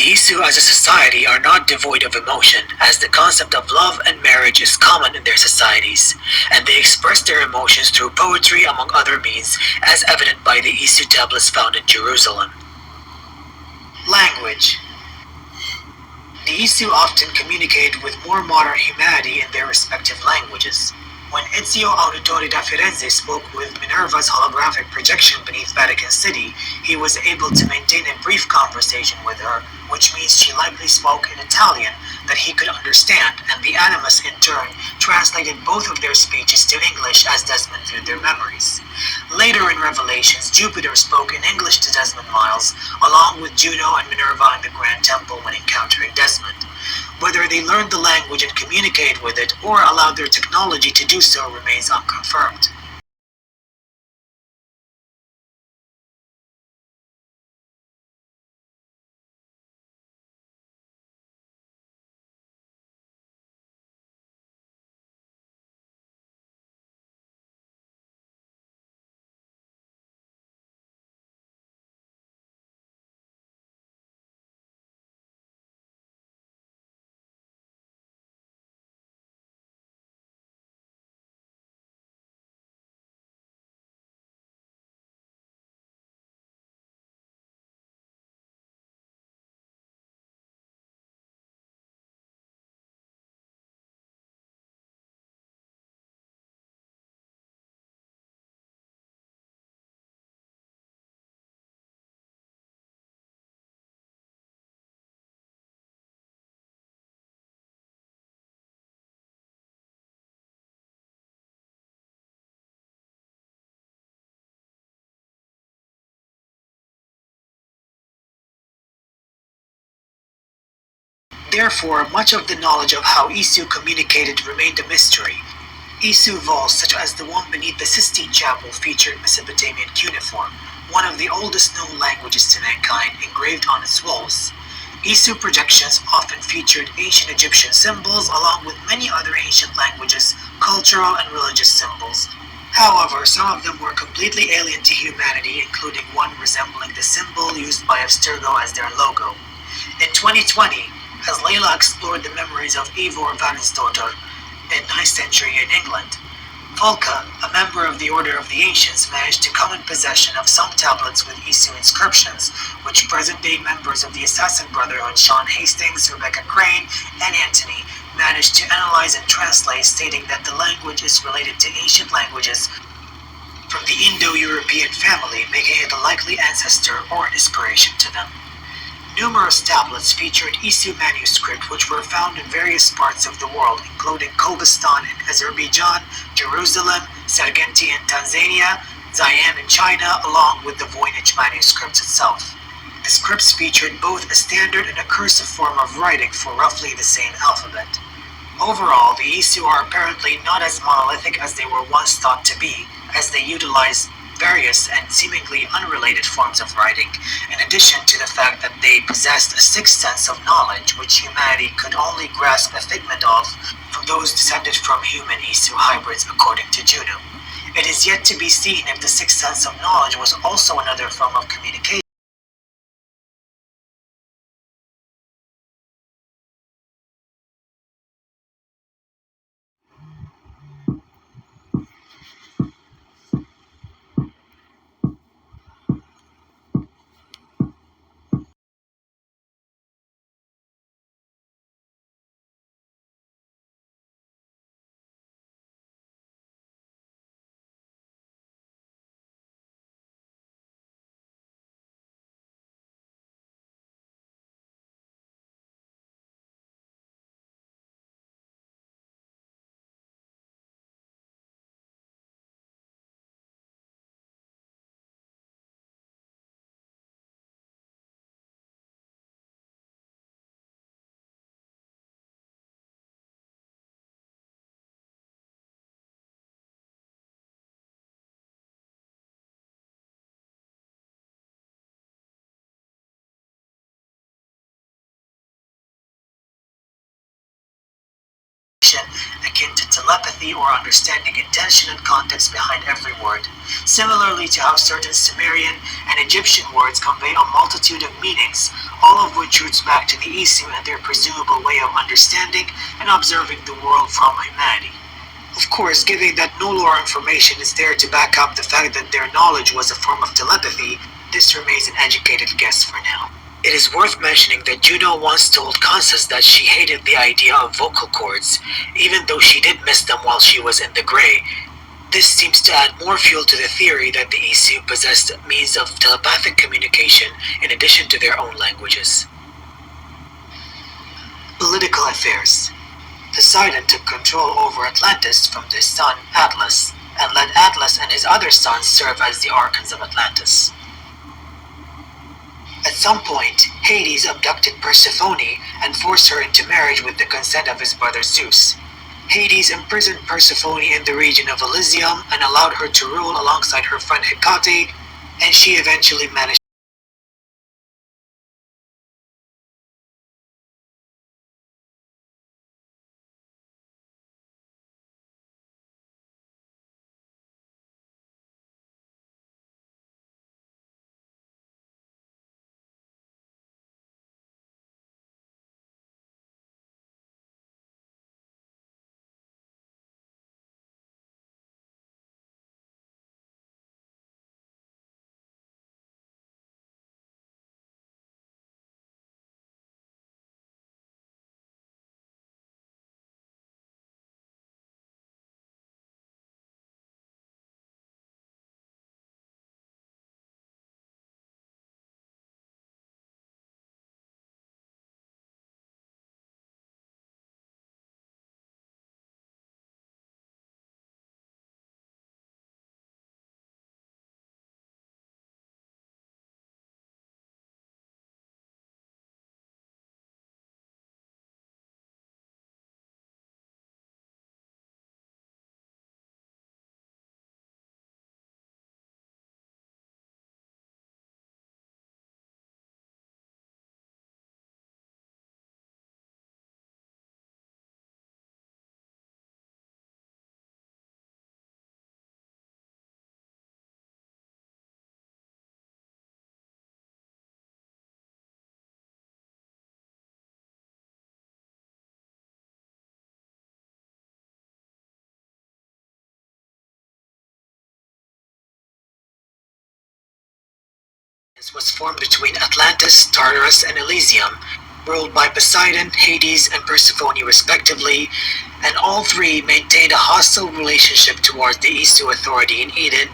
Isu as a society are not devoid of emotion, as the concept of love and marriage is common in their societies, and they express their emotions through poetry among other means, as evident by the Isu tablets found in Jerusalem. Language. The Isu often communicated with more modern humanity in their respective languages. When Ezio Auditore da Firenze spoke with Minerva's holographic projection beneath Vatican City, he was able to maintain a brief conversation with her, which means she likely spoke in Italian that he could understand, and the Animus in turn translated both of their speeches to English as Desmond viewed their memories. Later in Revelations, Jupiter spoke in English to Desmond Miles, along with Juno and Minerva in the Grand Temple when encountering Desmond. Whether they learned the language and communicated with it, or allowed their technology to do so, remains unconfirmed. Therefore, much of the knowledge of how Isu communicated remained a mystery. Isu vaults, such as the one beneath the Sistine Chapel, featured Mesopotamian cuneiform, one of the oldest known languages to mankind, engraved on its walls. Isu projections often featured ancient Egyptian symbols, along with many other ancient languages, cultural and religious symbols. However, some of them were completely alien to humanity, including one resembling the symbol used by Abstergo as their logo. In 2020, as Layla explored the memories of Ivor Vanisdottir in 9th century in England, Folka, a member of the Order of the Ancients, managed to come in possession of some tablets with Isu inscriptions, which present-day members of the Assassin Brotherhood, Sean Hastings, Rebecca Crane, and Anthony, managed to analyze and translate, stating that the language is related to ancient languages from the Indo-European family, making it a likely ancestor or inspiration to them. Numerous tablets featured Isu manuscript, which were found in various parts of the world, including Kobustan in Azerbaijan, Jerusalem, Sargenti in Tanzania, Zayan in China, along with the Voynich manuscript itself. The scripts featured both a standard and a cursive form of writing for roughly the same alphabet. Overall, the Isu are apparently not as monolithic as they were once thought to be, as they utilize various and seemingly unrelated forms of writing, in addition to the fact that they possessed a sixth sense of knowledge which humanity could only grasp a figment of from those descended from human Isu hybrids, according to Juno. It is yet to be seen if the sixth sense of knowledge was also another form of communication. Akin to telepathy or understanding intention and context behind every word, similarly to how certain Sumerian and Egyptian words convey a multitude of meanings, all of which roots back to the Isu and their presumable way of understanding and observing the world from humanity. Of course, given that no lore information is there to back up the fact that their knowledge was a form of telepathy, this remains an educated guess for now. It is worth mentioning that Juno once told Kansas that she hated the idea of vocal cords, even though she did miss them while she was in the Grey. This seems to add more fuel to the theory that the Isu possessed means of telepathic communication in addition to their own languages. Political affairs. Poseidon took control over Atlantis from his son Atlas, and let Atlas and his other sons serve as the Archons of Atlantis. At some point, Hades abducted Persephone and forced her into marriage with the consent of his brother Zeus. Hades imprisoned Persephone in the region of Elysium and allowed her to rule alongside her friend Hecate, and she eventually managed was formed between Atlantis, Tartarus, and Elysium, ruled by Poseidon, Hades, and Persephone respectively, and all three maintained a hostile relationship towards the Isu authority in Eden.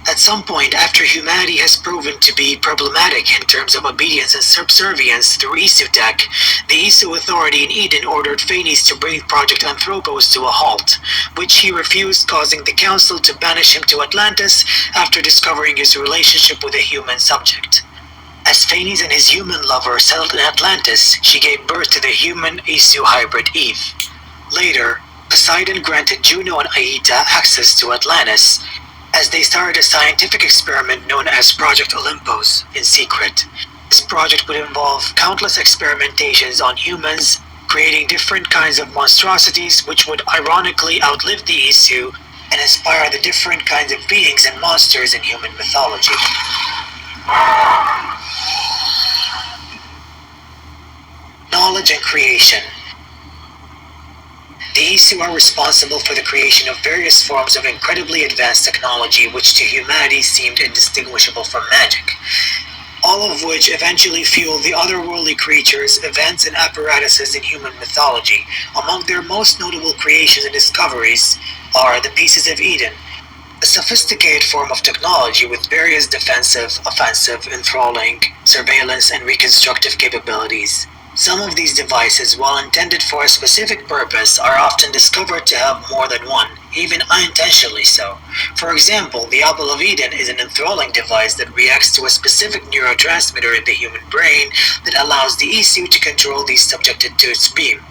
At some point, after humanity has proven to be problematic in terms of obedience and subservience through Isu tech, the Isu authority in Eden ordered Phanes to bring Project Anthropos to a halt, which he refused, causing the council to banish him to Atlantis after discovering his relationship with a human subject. As Phanes and his human lover settled in Atlantis, she gave birth to the human-Isu hybrid Eve. Later, Poseidon granted Juno and Aita access to Atlantis, as they started a scientific experiment known as Project Olympus in secret. This project would involve countless experimentations on humans, creating different kinds of monstrosities which would ironically outlive the Isu and inspire the different kinds of beings and monsters in human mythology. Knowledge and creation. The Isu are responsible for the creation of various forms of incredibly advanced technology which to humanity seemed indistinguishable from magic, all of which eventually fueled the otherworldly creatures, events, and apparatuses in human mythology. Among their most notable creations and discoveries are the Pieces of Eden, a sophisticated form of technology with various defensive, offensive, enthralling, surveillance, and reconstructive capabilities. Some of these devices, while intended for a specific purpose, are often discovered to have more than one, even unintentionally so. For example, the Apple of Eden is an enthralling device that reacts to a specific neurotransmitter in the human brain that allows the Isu to control these subjected to its beam.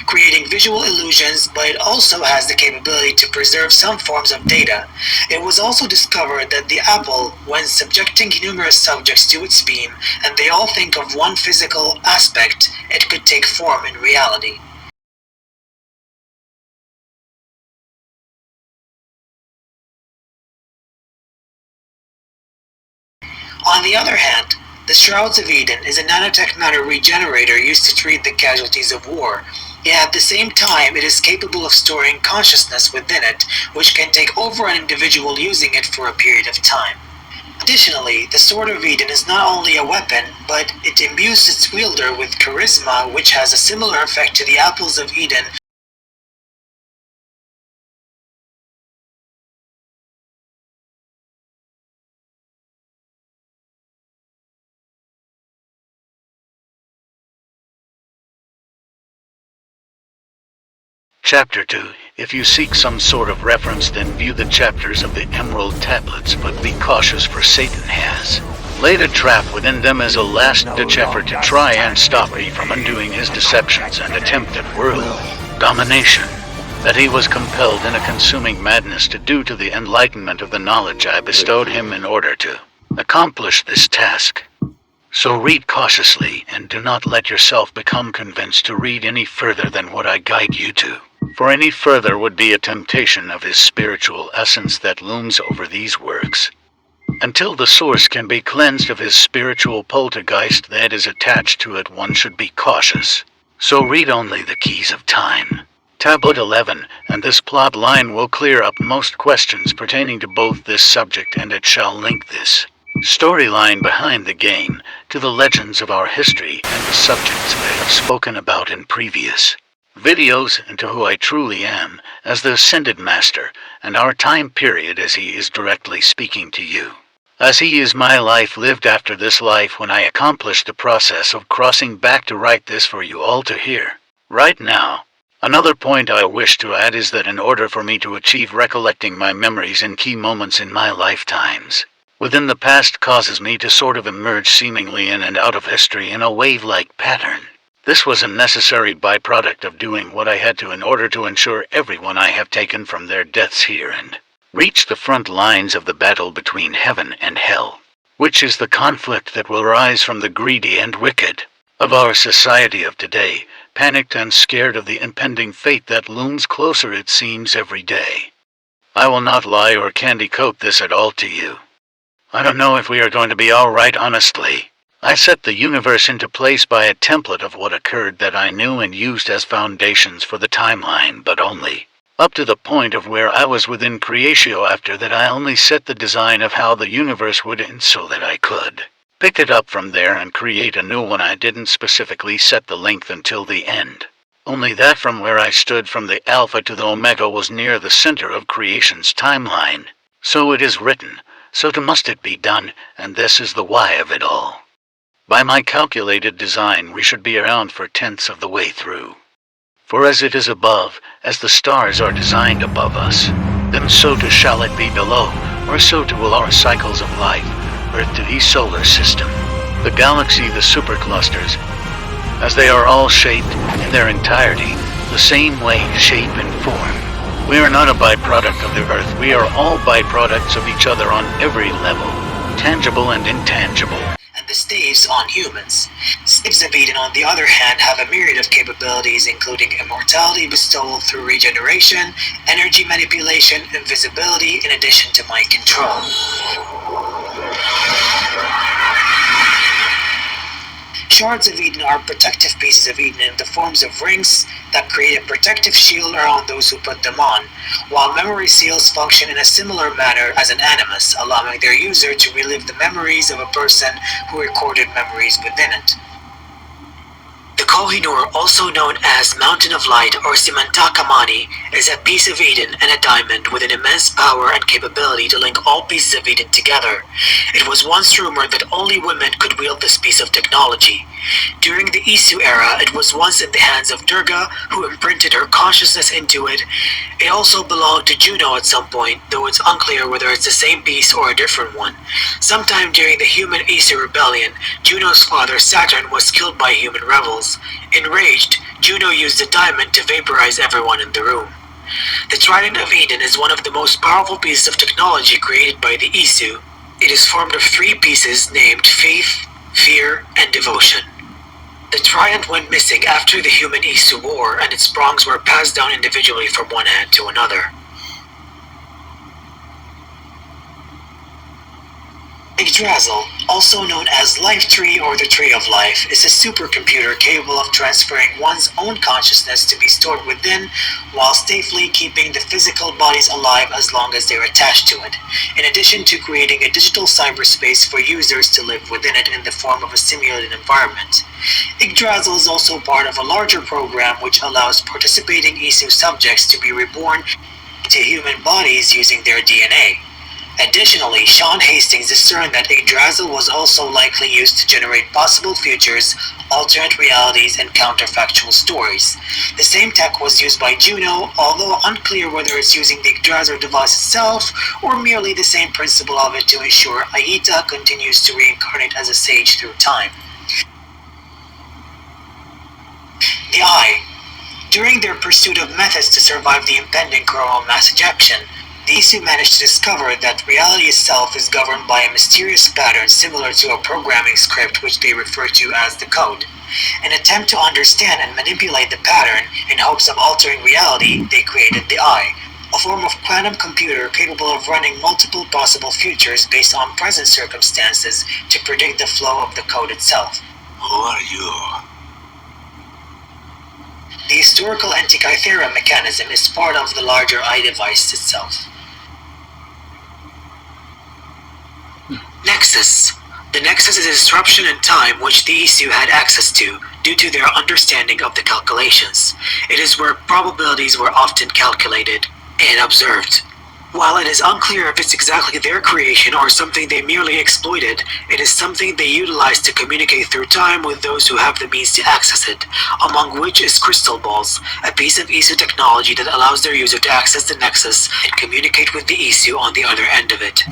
creating visual illusions, but it also has the capability to preserve some forms of data. It was also discovered that the apple, when subjecting numerous subjects to its beam, and they all think of one physical aspect, it could take form in reality. On the other hand, the Shrouds of Eden is a nanotech matter regenerator used to treat the casualties of war, yet at the same time it is capable of storing consciousness within it, which can take over an individual using it for a period of time. Additionally, the Sword of Eden is not only a weapon, but it imbues its wielder with charisma, which has a similar effect to the Apples of Eden. Chapter 2. If you seek some sort of reference, then view the chapters of the Emerald Tablets, but be cautious, for Satan has laid a trap within them as a last-ditch effort to try and stop me from undoing his deceptions and attempt at world domination, that he was compelled in a consuming madness to do to the enlightenment of the knowledge I bestowed him in order to accomplish this task. So read cautiously, and do not let yourself become convinced to read any further than what I guide you to. For any further would be a temptation of his spiritual essence that looms over these works. Until the source can be cleansed of his spiritual poltergeist that is attached to it, one should be cautious. So read only the Keys of Time, Tablet 11, and this plot line will clear up most questions pertaining to both this subject, and it shall link this storyline behind the game to the legends of our history and the subjects I have spoken about in previous videos, and to who I truly am as the Ascended Master, and our time period as he is directly speaking to you. As he is my life lived after this life, when I accomplished the process of crossing back to write this for you all to hear right now. Another point I wish to add is that in order for me to achieve recollecting my memories in key moments in my lifetimes within the past causes me to sort of emerge seemingly in and out of history in a wave-like pattern. This was a necessary byproduct of doing what I had to in order to ensure everyone I have taken from their deaths here and reach the front lines of the battle between heaven and hell, which is the conflict that will rise from the greedy and wicked of our society of today, panicked and scared of the impending fate that looms closer, it seems, every day. I will not lie or candy coat this at all to you. I don't know if we are going to be all right, honestly. I set the universe into place by a template of what occurred that I knew and used as foundations for the timeline, but only up to the point of where I was within creatio. After that, I only set the design of how the universe would end so that I could pick it up from there and create a new one. I didn't specifically set the length until the end. Only that from where I stood from the Alpha to the Omega was near the center of creation's timeline. So it is written, so must it be done, and this is the why of it all. By my calculated design, we should be around 4/10 of the way through. For as it is above, as the stars are designed above us, then so too shall it be below, or so too will our cycles of life, Earth to the solar system, the galaxy, the superclusters, as they are all shaped in their entirety the same way, shape and form. We are not a byproduct of the Earth, we are all byproducts of each other on every level, tangible and intangible. And the staves on humans. Staves of Eden, on the other hand, have a myriad of capabilities, including immortality bestowal through regeneration, energy manipulation, invisibility, in addition to mind control. Shards of Eden are protective pieces of Eden in the forms of rings that create a protective shield around those who put them on, while memory seals function in a similar manner as an animus, allowing their user to relive the memories of a person who recorded memories within it. The Kohinoor, also known as Mountain of Light or Simantaka Mani, is a piece of Eden and a diamond with an immense power and capability to link all pieces of Eden together. It was once rumored that only women could wield this piece of technology. During the Isu era, it was once in the hands of Durga, who imprinted her consciousness into it. It also belonged to Juno at some point, though it's unclear whether it's the same piece or a different one. Sometime during the human Isu rebellion, Juno's father Saturn was killed by human rebels. Enraged, Juno used the diamond to vaporize everyone in the room. The Trident of Eden is one of the most powerful pieces of technology created by the Isu. It is formed of 3 pieces named Faith, Fear, and Devotion. The Trident went missing after the human Isu war, and its prongs were passed down individually from one hand to another. Yggdrasil, also known as Life Tree or the Tree of Life, is a supercomputer capable of transferring one's own consciousness to be stored within, while safely keeping the physical bodies alive as long as they're attached to it, in addition to creating a digital cyberspace for users to live within it in the form of a simulated environment. Yggdrasil is also part of a larger program which allows participating Isu subjects to be reborn into human bodies using their DNA. Additionally, Sean Hastings discerned that Yggdrasil was also likely used to generate possible futures, alternate realities, and counterfactual stories. The same tech was used by Juno, although unclear whether it's using the Yggdrasil device itself or merely the same principle of it to ensure Aita continues to reincarnate as a sage through time. The Eye. During their pursuit of methods to survive the impending coronal mass ejection, the Isu managed to discover that reality itself is governed by a mysterious pattern similar to a programming script which they refer to as the code. In an attempt to understand and manipulate the pattern in hopes of altering reality, they created the Eye, a form of quantum computer capable of running multiple possible futures based on present circumstances to predict the flow of the code itself. Who are you? The historical Antikythera mechanism is part of the larger Eye device itself. Nexus. The Nexus is a disruption in time which the Isu had access to due to their understanding of the calculations. It is where probabilities were often calculated and observed. While it is unclear if it's exactly their creation or something they merely exploited, it is something they utilize to communicate through time with those who have the means to access it, among which is Crystal Balls, a piece of Isu technology that allows their user to access the Nexus and communicate with the Isu on the other end of it.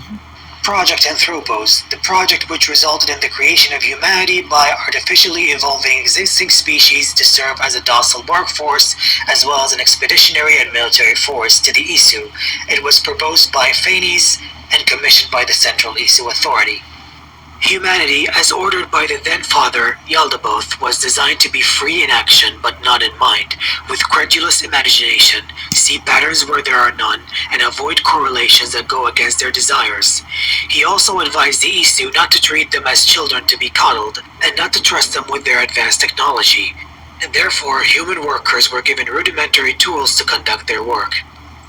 Project Anthropos, the project which resulted in the creation of humanity by artificially evolving existing species to serve as a docile workforce, as well as an expeditionary and military force to the Isu. It was proposed by Phanes and commissioned by the Central Isu Authority. Humanity, as ordered by the then-father, Yaldabaoth, was designed to be free in action but not in mind, with credulous imagination, see patterns where there are none, and avoid correlations that go against their desires. He also advised the Isu not to treat them as children to be coddled, and not to trust them with their advanced technology, and therefore human workers were given rudimentary tools to conduct their work.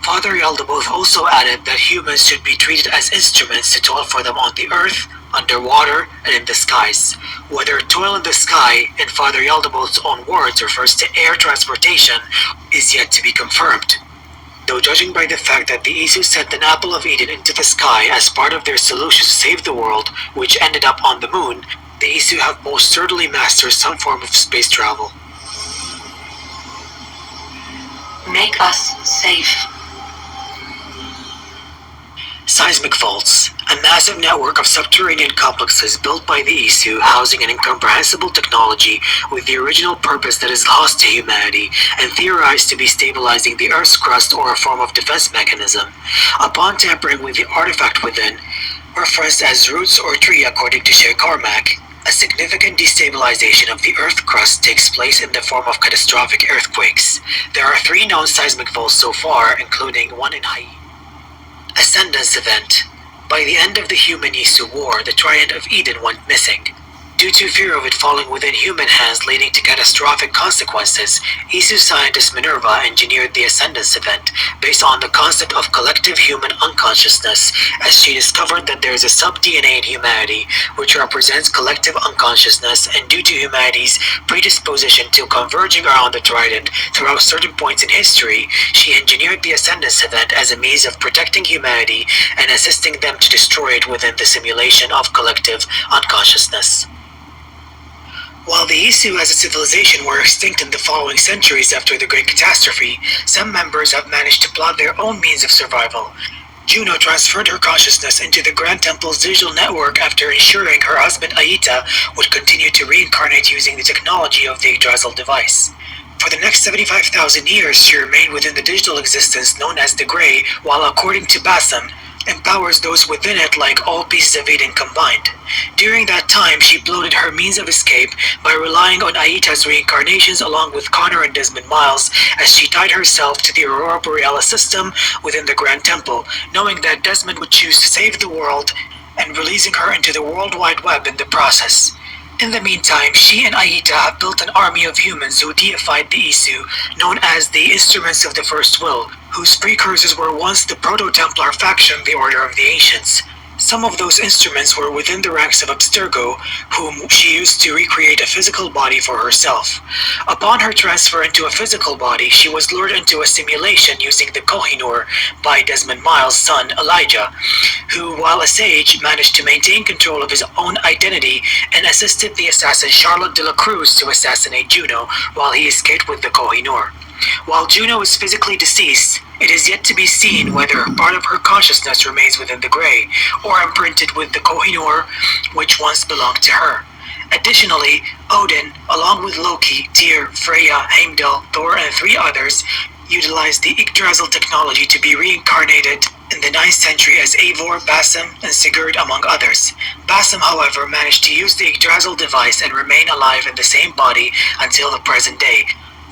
Father Yaldabaoth also added that humans should be treated as instruments to toil for them on the earth, underwater, and in the skies. Whether toil in the sky, in Father Yaldabaoth's own words, refers to air transportation is yet to be confirmed. Though judging by the fact that the Isu sent an apple of Eden into the sky as part of their solution to save the world, which ended up on the moon, the Isu have most certainly mastered some form of space travel. Make us safe. Seismic faults, a massive network of subterranean complexes built by the Isu housing an incomprehensible technology with the original purpose that is lost to humanity and theorized to be stabilizing the Earth's crust or a form of defense mechanism. Upon tampering with the artifact within, referenced as roots or tree according to Shay Carmack, a significant destabilization of the Earth crust takes place in the form of catastrophic earthquakes. There are 3 known seismic faults so far, including one in Hawaii. Ascendance event. By the end of the human Isu war, the Trident of Eden went missing. Due to fear of it falling within human hands leading to catastrophic consequences, Isu scientist Minerva engineered the Ascendance event based on the concept of collective human unconsciousness, as she discovered that there is a sub-DNA in humanity which represents collective unconsciousness, and due to humanity's predisposition to converging around the Trident throughout certain points in history, she engineered the Ascendance event as a means of protecting humanity and assisting them to destroy it within the simulation of collective unconsciousness. While the Isu as a civilization were extinct in the following centuries after the Great Catastrophe, some members have managed to plot their own means of survival. Juno transferred her consciousness into the Grand Temple's digital network after ensuring her husband Aita would continue to reincarnate using the technology of the Yggdrasil device. For the next 75,000 years, she remained within the digital existence known as the Grey, while according to Bassam, empowers those within it like all pieces of Eden combined. During that time, she bloated her means of escape by relying on Aita's reincarnations along with Connor and Desmond Miles as she tied herself to the Aurora Borealis system within the Grand Temple, knowing that Desmond would choose to save the world and releasing her into the World Wide Web in the process. In the meantime, she and Aita have built an army of humans who deified the Isu, known as the Instruments of the First Will, whose precursors were once the Proto-Templar faction, the Order of the Ancients. Some of those instruments were within the ranks of Abstergo, whom she used to recreate a physical body for herself. Upon her transfer into a physical body, she was lured into a simulation using the Kohinoor by Desmond Miles' son, Elijah, who, while a sage, managed to maintain control of his own identity and assisted the assassin Charlotte de la Cruz to assassinate Juno while he escaped with the Kohinoor. While Juno is physically deceased, it is yet to be seen whether part of her consciousness remains within the Grey, or imprinted with the Kohinoor, which once belonged to her. Additionally, Odin, along with Loki, Tyr, Freya, Heimdall, Thor, and 3 others, utilized the Yggdrasil technology to be reincarnated in the 9th century as Eivor, Bassam, and Sigurd, among others. Bassam, however, managed to use the Yggdrasil device and remain alive in the same body until the present day.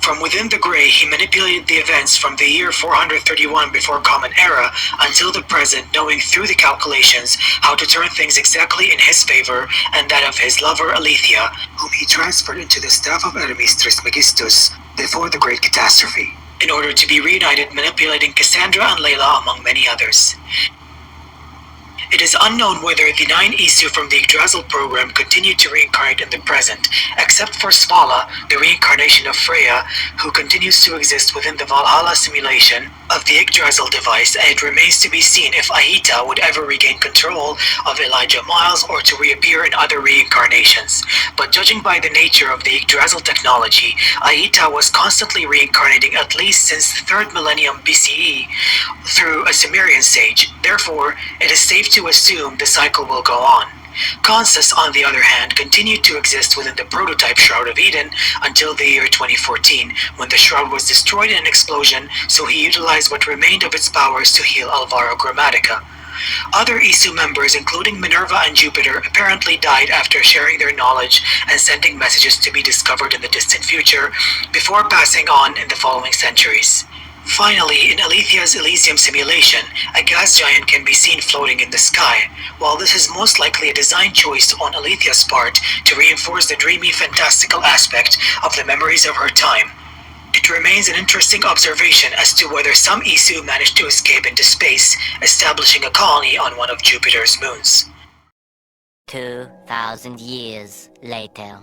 From within the Grey, he manipulated the events from the year 431 before Common Era until the present, knowing through the calculations how to turn things exactly in his favor and that of his lover Alethea, whom he transferred into the staff of Hermes Trismegistus before the Great Catastrophe, in order to be reunited, manipulating Cassandra and Layla among many others. It is unknown whether the 9 Isu from the Yggdrasil program continue to reincarnate in the present, except for Svala, the reincarnation of Freya, who continues to exist within the Valhalla simulation of the Yggdrasil device, and it remains to be seen if Aita would ever regain control of Elijah Miles or to reappear in other reincarnations. But judging by the nature of the Yggdrasil technology, Aita was constantly reincarnating at least since the 3rd millennium BCE through a Sumerian sage. Therefore, it is safe to assume the cycle will go on. Consus, on the other hand, continued to exist within the prototype Shroud of Eden until the year 2014, when the shroud was destroyed in an explosion, so he utilized what remained of its powers to heal Alvaro Grammatica. Other Isu members, including Minerva and Jupiter, apparently died after sharing their knowledge and sending messages to be discovered in the distant future, before passing on in the following centuries. Finally, in Alethea's Elysium simulation, a gas giant can be seen floating in the sky. While this is most likely a design choice on Alethea's part to reinforce the dreamy, fantastical aspect of the memories of her time, it remains an interesting observation as to whether some Isu managed to escape into space, establishing a colony on one of Jupiter's moons. 2,000 years later.